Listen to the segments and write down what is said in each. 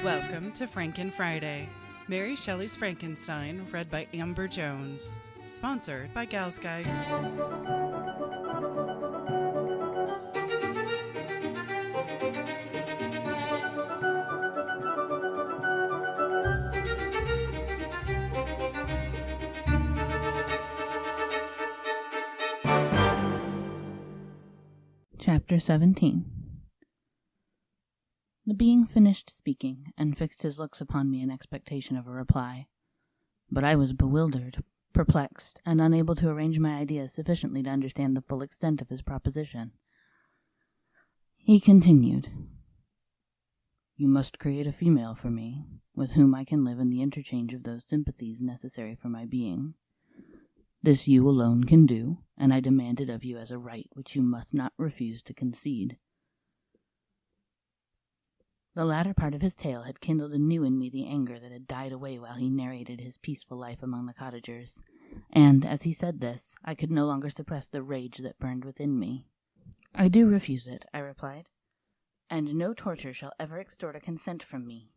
Welcome to Franken Friday, Mary Shelley's Frankenstein, read by Amber Jones. Sponsored by Gals Guide. Chapter 17. The being finished speaking, and fixed his looks upon me in expectation of a reply. But I was bewildered, perplexed, and unable to arrange my ideas sufficiently to understand the full extent of his proposition. He continued, "You must create a female for me, with whom I can live in the interchange of those sympathies necessary for my being. This you alone can do, and I demand it of you as a right which you must not refuse to concede." The latter part of his tale had kindled anew in me the anger that had died away while he narrated his peaceful life among the cottagers, and, as he said this, I could no longer suppress the rage that burned within me. "I do refuse it," I replied, "and no torture shall ever extort a consent from me.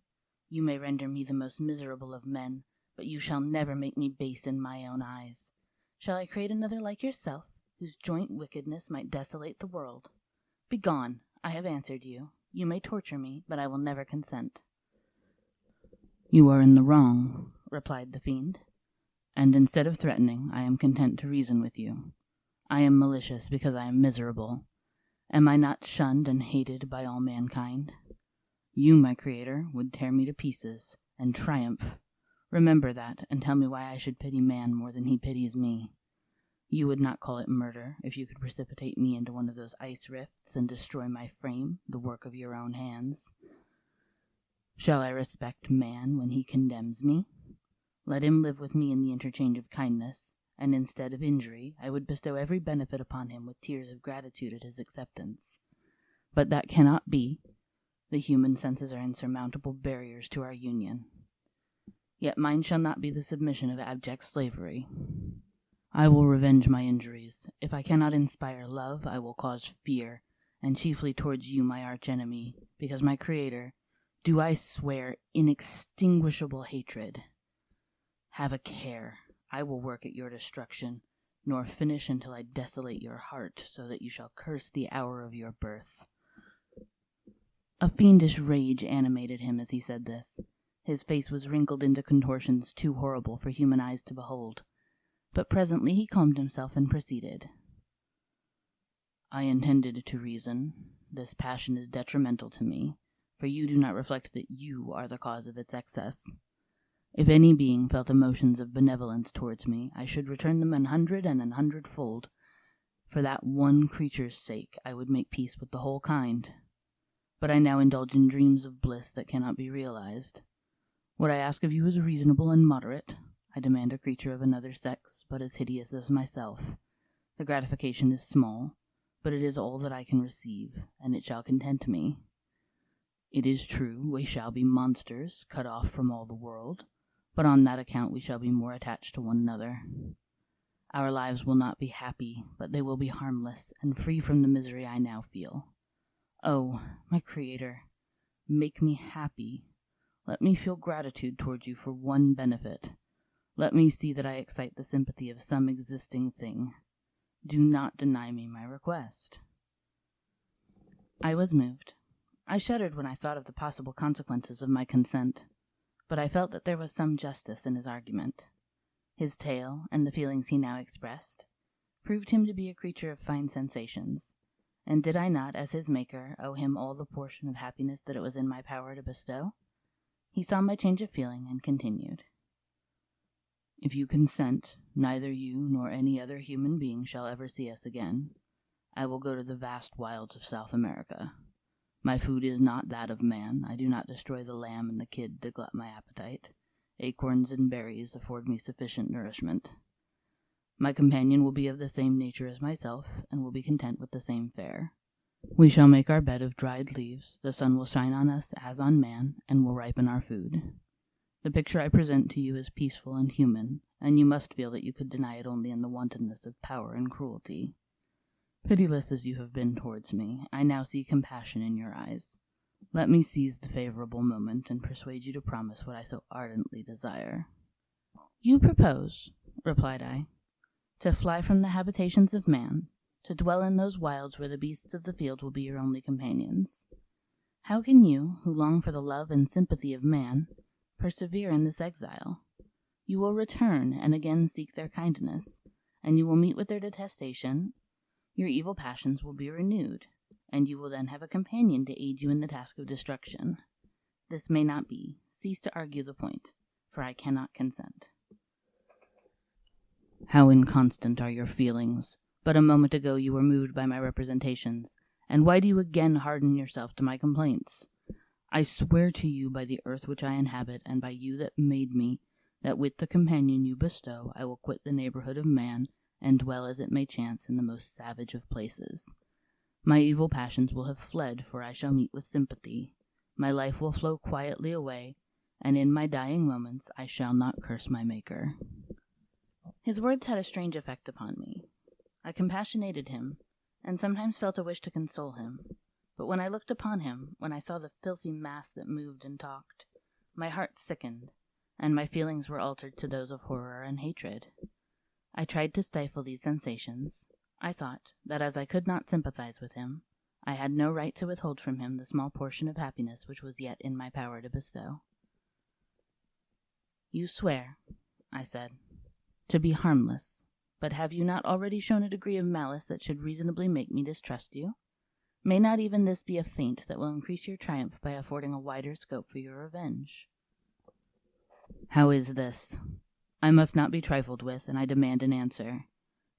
You may render me the most miserable of men, but you shall never make me base in my own eyes. Shall I create another like yourself, whose joint wickedness might desolate the world? Begone! I have answered you. You may torture me, but I will never consent." "You are in the wrong," replied the fiend, "and instead of threatening, I am content to reason with you. I am malicious because I am miserable. Am I not shunned and hated by all mankind? You, my creator, would tear me to pieces, and triumph. Remember that, and tell me why I should pity man more than he pities me. You would not call it murder if you could precipitate me into one of those ice rifts and destroy my frame, the work of your own hands. Shall I respect man when he condemns me? Let him live with me in the interchange of kindness, and instead of injury I would bestow every benefit upon him with tears of gratitude at his acceptance. But that cannot be. The human senses are insurmountable barriers to our union. Yet mine shall not be the submission of abject slavery. I will revenge my injuries. If I cannot inspire love, I will cause fear, and chiefly towards you, my arch-enemy, because my creator, do I swear inextinguishable hatred. Have a care. I will work at your destruction, nor finish until I desolate your heart, so that you shall curse the hour of your birth." A fiendish rage animated him as he said this. His face was wrinkled into contortions too horrible for human eyes to behold. But presently he calmed himself and proceeded. "I intended to reason. This passion is detrimental to me, for you do not reflect that you are the cause of its excess. If any being felt emotions of benevolence towards me, I should return them 100 and 100-fold. For that one creature's sake I would make peace with the whole kind. But I now indulge in dreams of bliss that cannot be realized. What I ask of you is reasonable and moderate. I demand a creature of another sex, but as hideous as myself. The gratification is small, but it is all that I can receive, and it shall content me. It is true, we shall be monsters, cut off from all the world, but on that account we shall be more attached to one another. Our lives will not be happy, but they will be harmless, and free from the misery I now feel. Oh, my Creator, make me happy. Let me feel gratitude towards you for one benefit. Let me see that I excite the sympathy of some existing thing. Do not deny me my request." I was moved. I shuddered when I thought of the possible consequences of my consent, but I felt that there was some justice in his argument. His tale, and the feelings he now expressed, proved him to be a creature of fine sensations, and did I not, as his maker, owe him all the portion of happiness that it was in my power to bestow? He saw my change of feeling, and continued. "If you consent, neither you nor any other human being shall ever see us again. I will go to the vast wilds of South America. My food is not that of man. I do not destroy the lamb and the kid to glut my appetite. Acorns and berries afford me sufficient nourishment. My companion will be of the same nature as myself, and will be content with the same fare. We shall make our bed of dried leaves, the sun will shine on us as on man, and will ripen our food. The picture I present to you is peaceful and human, and you must feel that you could deny it only in the wantonness of power and cruelty. Pitiless as you have been towards me, I now see compassion in your eyes. Let me seize the favorable moment and persuade you to promise what I so ardently desire. You propose, replied I, to fly from the habitations of man, to dwell in those wilds where the beasts of the field will be your only companions. How can you, who long for the love and sympathy of man, persevere in this exile? You will return and again seek their kindness, and you will meet with their detestation. Your evil passions will be renewed, and you will then have a companion to aid you in the task of destruction. This may not be. Cease to argue the point, for I cannot consent. How inconstant are your feelings! But a moment ago you were moved by my representations, and why do you again harden yourself to my complaints? I swear to you by the earth which I inhabit, and by you that made me, that with the companion you bestow I will quit the neighborhood of man, and dwell as it may chance in the most savage of places. My evil passions will have fled, for I shall meet with sympathy. My life will flow quietly away, and in my dying moments I shall not curse my Maker. His words had a strange effect upon me. I compassionated him, and sometimes felt a wish to console him. But when I looked upon him, when I saw the filthy mass that moved and talked, my heart sickened, and my feelings were altered to those of horror and hatred. I tried to stifle these sensations. I thought that as I could not sympathize with him, I had no right to withhold from him the small portion of happiness which was yet in my power to bestow. You swear, I said, to be harmless, but have you not already shown a degree of malice that should reasonably make me distrust you? May not even this be a feint that will increase your triumph by affording a wider scope for your revenge? How is this? I must not be trifled with, and I demand an answer.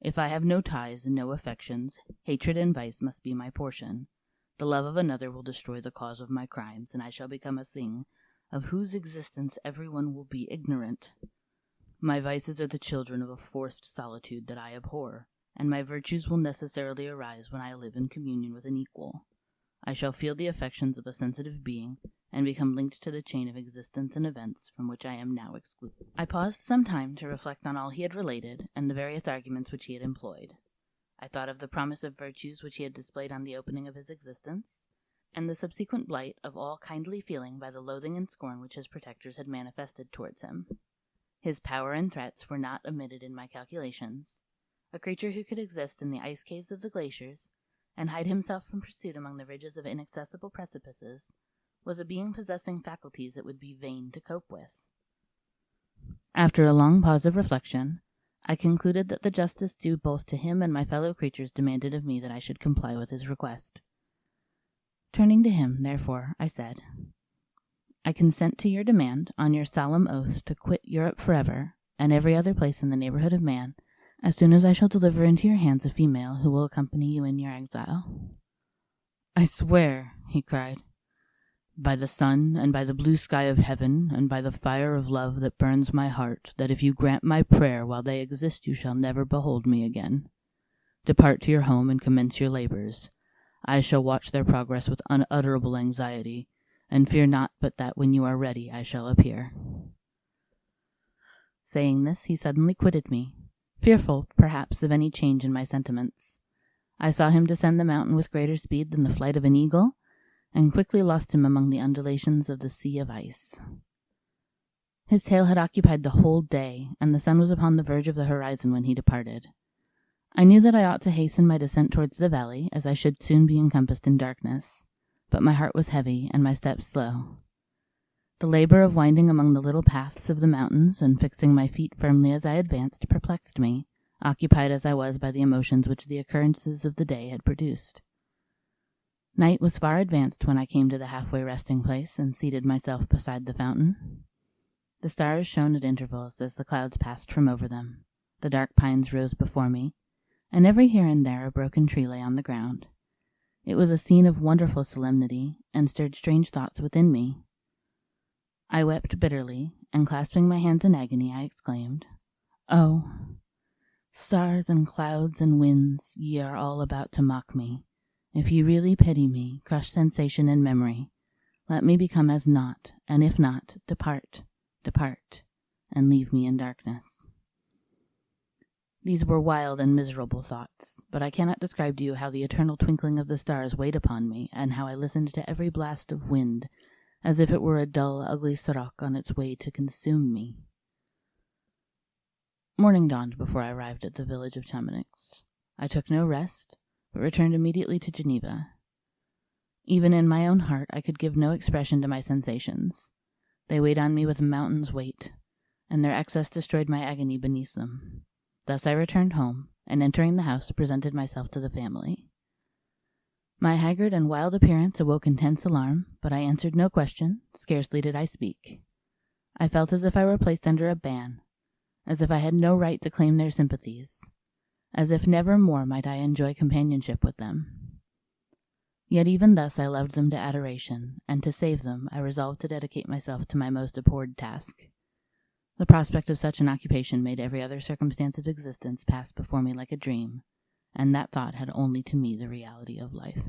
If I have no ties and no affections, hatred and vice must be my portion. The love of another will destroy the cause of my crimes, and I shall become a thing of whose existence everyone will be ignorant. My vices are the children of a forced solitude that I abhor, and my virtues will necessarily arise when I live in communion with an equal. I shall feel the affections of a sensitive being, and become linked to the chain of existence and events from which I am now excluded. I paused some time to reflect on all he had related, and the various arguments which he had employed. I thought of the promise of virtues which he had displayed on the opening of his existence, and the subsequent blight of all kindly feeling by the loathing and scorn which his protectors had manifested towards him. His power and threats were not omitted in my calculations. A creature who could exist in the ice caves of the glaciers, and hide himself from pursuit among the ridges of inaccessible precipices, was a being possessing faculties it would be vain to cope with. After a long pause of reflection, I concluded that the justice due both to him and my fellow creatures demanded of me that I should comply with his request. Turning to him, therefore, I said, I consent to your demand, on your solemn oath, to quit Europe forever, and every other place in the neighborhood of man, as soon as I shall deliver into your hands a female who will accompany you in your exile. I swear, he cried, by the sun, and by the blue sky of heaven, and by the fire of love that burns my heart, that if you grant my prayer while they exist you shall never behold me again. Depart to your home and commence your labors. I shall watch their progress with unutterable anxiety, and fear not but that when you are ready I shall appear. Saying this, he suddenly quitted me, fearful, perhaps, of any change in my sentiments. I saw him descend the mountain with greater speed than the flight of an eagle, and quickly lost him among the undulations of the sea of ice. His tale had occupied the whole day, and the sun was upon the verge of the horizon when he departed. I knew that I ought to hasten my descent towards the valley, as I should soon be encompassed in darkness, but my heart was heavy and my steps slow. The labor of winding among the little paths of the mountains and fixing my feet firmly as I advanced perplexed me, occupied as I was by the emotions which the occurrences of the day had produced. Night was far advanced when I came to the halfway resting place and seated myself beside the fountain. The stars shone at intervals as the clouds passed from over them. The dark pines rose before me, and every here and there a broken tree lay on the ground. It was a scene of wonderful solemnity, and stirred strange thoughts within me. I wept bitterly, and clasping my hands in agony, I exclaimed, "Oh, stars and clouds and winds, ye are all about to mock me. If ye really pity me, crush sensation and memory. Let me become as naught, and if not, depart, depart, and leave me in darkness." These were wild and miserable thoughts, but I cannot describe to you how the eternal twinkling of the stars weighed upon me, and how I listened to every blast of wind, as if it were a dull, ugly sirocc on its way to consume me. Morning dawned before I arrived at the village of Chamonix. I took no rest, but returned immediately to Geneva. Even in my own heart I could give no expression to my sensations. They weighed on me with a mountain's weight, and their excess destroyed my agony beneath them. Thus I returned home, and entering the house, presented myself to the family. My haggard and wild appearance awoke intense alarm, but I answered no question, scarcely did I speak. I felt as if I were placed under a ban, as if I had no right to claim their sympathies, as if never more might I enjoy companionship with them. Yet even thus I loved them to adoration, and to save them I resolved to dedicate myself to my most abhorred task. The prospect of such an occupation made every other circumstance of existence pass before me like a dream, and that thought had only to me the reality of life.